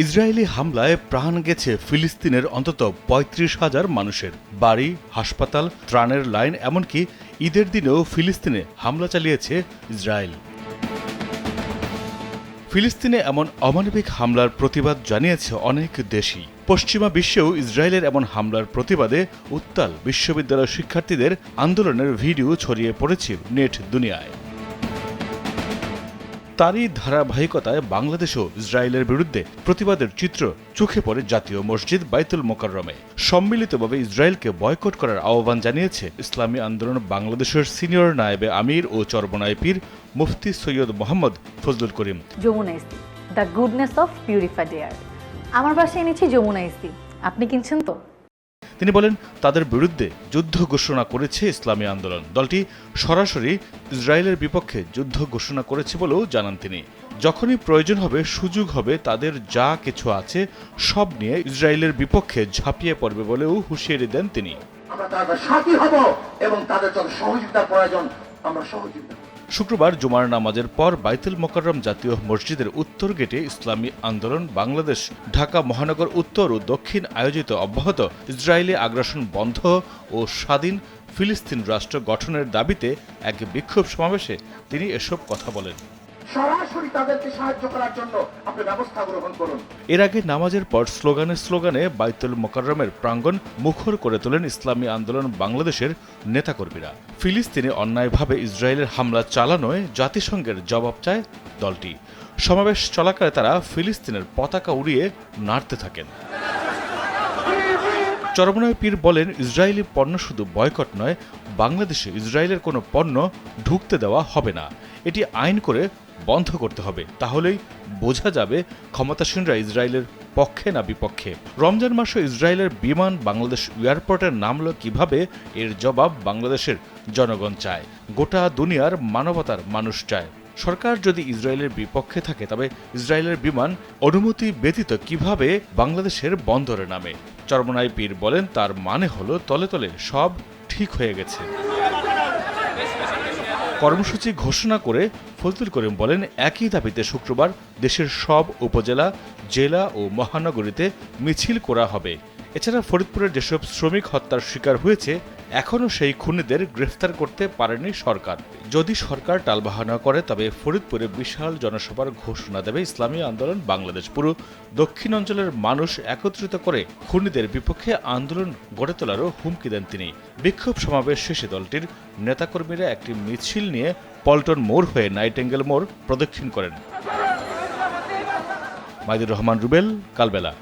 Israeli হামলায় প্রাণ গেছে ফিলিস্তিনের অন্তত ৩৫,০০০ মানুষের। বাড়ি, হাসপাতাল, ত্রাণের লাইন, এমনকি ঈদের দিনেও ফিলিস্তিনে হামলা চালিয়েছে ইসরায়েল। ফিলিস্তিনে এমন অমানবিক হামলার প্রতিবাদ জানিয়েছে অনেক দেশই। পশ্চিমা বিশ্বেও ইসরায়েলের এমন হামলার প্রতিবাদে উত্তাল বিশ্ববিদ্যালয় শিক্ষার্থীদের আন্দোলনের ভিডিও ছড়িয়ে পড়েছে নেট দুনিয়ায়। তারই ধারাবাহিকতায় বাংলাদেশও ইসরায়েলের বিরুদ্ধে প্রতিবাদের চিত্র চোখে পড়ে জাতীয় মসজিদ বাইতুল মোকাররমে। সম্মিলিতভাবে ইসরায়েলকে বয়কট করার আহ্বান জানিয়েছে ইসলামী আন্দোলন বাংলাদেশের সিনিয়র নায়েবে আমির ও চরমনায় পীর মুফতি সৈয়দ মোহাম্মদ ফজলুল করিম। যমুনা ইসি, the goodness of purified air. আমার বাসায় এনেছি যমুনা ইসি, আপনি কিনছেন তো? তিনি বলেন, তাদের বিরুদ্ধে যুদ্ধ ঘোষণা করেছে ইসলামী আন্দোলন। দলটি সরাসরি ইসরায়েলের বিপক্ষে যুদ্ধ ঘোষণা করেছে বলেও জানান তিনি। যখনই প্রয়োজন হবে, সুযোগ হবে, তাদের যা কিছু আছে সব নিয়ে ইসরায়েলের বিপক্ষে ঝাঁপিয়ে পড়বে বলেও হুঁশিয়ারি দেন তিনি। আমরা তাদের সাথী হব এবং তাদের যত সহযোগিতার প্রয়োজন আমরা সহযোগিতা। শুক্রবার জুমার নামাজের পর বাইতুল মোকাররম জাতীয় মসজিদের উত্তর গেটে ইসলামী আন্দোলন বাংলাদেশ, ঢাকা মহানগর উত্তর ও দক্ষিণ আয়োজিত অব্যাহত ইসরায়েলি আগ্রাসন বন্ধ ও স্বাধীন ফিলিস্তিন রাষ্ট্র গঠনের দাবিতে এক বিক্ষোভ সমাবেশে তিনি এসব কথা বলেন। সরাসরি তাদেরকে সাহায্য করার জন্য আপনি ব্যবস্থা গ্রহণ করুন। এর আগে নামাজের পর স্লোগানে বাইতুল মোকাররমের প্রাঙ্গণ মুখর করে তোলেন ইসলামী আন্দোলন বাংলাদেশের নেতাকর্মীরা। ফিলিস্তিনে অন্যায়ভাবে ইসরায়েলের হামলা চালানোয় জাতিসংঘের জবাব চায় দলটি। সমাবেশ চলাকালে তারা ফিলিস্তিনের পতাকা উড়িয়ে নাড়তে থাকেন। চরমনায় পীর বলেন, ইসরায়েলি পণ্য শুধু বয়কট নয়, বাংলাদেশে ইসরায়েলের কোনো পণ্য ঢুকতে দেওয়া হবে না। এটি আইন করে বন্ধ করতে হবে, তাহলেই বোঝা যাবে ক্ষমতাসীনরা ইসরায়েলের পক্ষে না বিপক্ষে। রমজান মাসে ইসরায়েলের বিমান বাংলাদেশ এয়ারপোর্টে নামল কিভাবে, এর জবাব বাংলাদেশের জনগণ চায়, গোটা দুনিয়ার মানবতার মানুষ চায়। সরকার যদি ইসরায়েলের বিপক্ষে থাকে, তবে ইসরায়েলের বিমান অনুমতি ব্যতীত কিভাবে বাংলাদেশের বন্দরে নামে? চরমনায় পীর বলেন, তার মানে হলো তলে তলে সব ঠিক হয়ে গেছে। কর্মসূচি ঘোষণা করে ফজলুল করিম বলেন, একই দাবিতে শুক্রবার দেশের সব উপজেলা, জেলা ও মহানগরীতে মিছিল করা হবে। এছাড়া ফরিদপুরের যেসব শ্রমিক হত্যার শিকার হয়েছে, এখনও সেই খুনিদের গ্রেফতার করতে পারেনি সরকার। যদি সরকার টালবাহানা করে, তবে ফরিদপুরে বিশাল জনসভার ঘোষণা দেবে ইসলামী আন্দোলন বাংলাদেশ। পুরো দক্ষিণ অঞ্চলের মানুষ একত্রিত করে খুনিদের বিপক্ষে আন্দোলন গড়ে তোলারও হুমকি দেন তিনি। বিক্ষোভ সমাবেশ শেষে দলটির নেতাকর্মীরা একটি মিছিল নিয়ে পল্টন মোড় হয়ে নাইটেঙ্গেল মোড় প্রদক্ষিণ করেন। মাইদুর রহমান রুবেল, কালবেলা।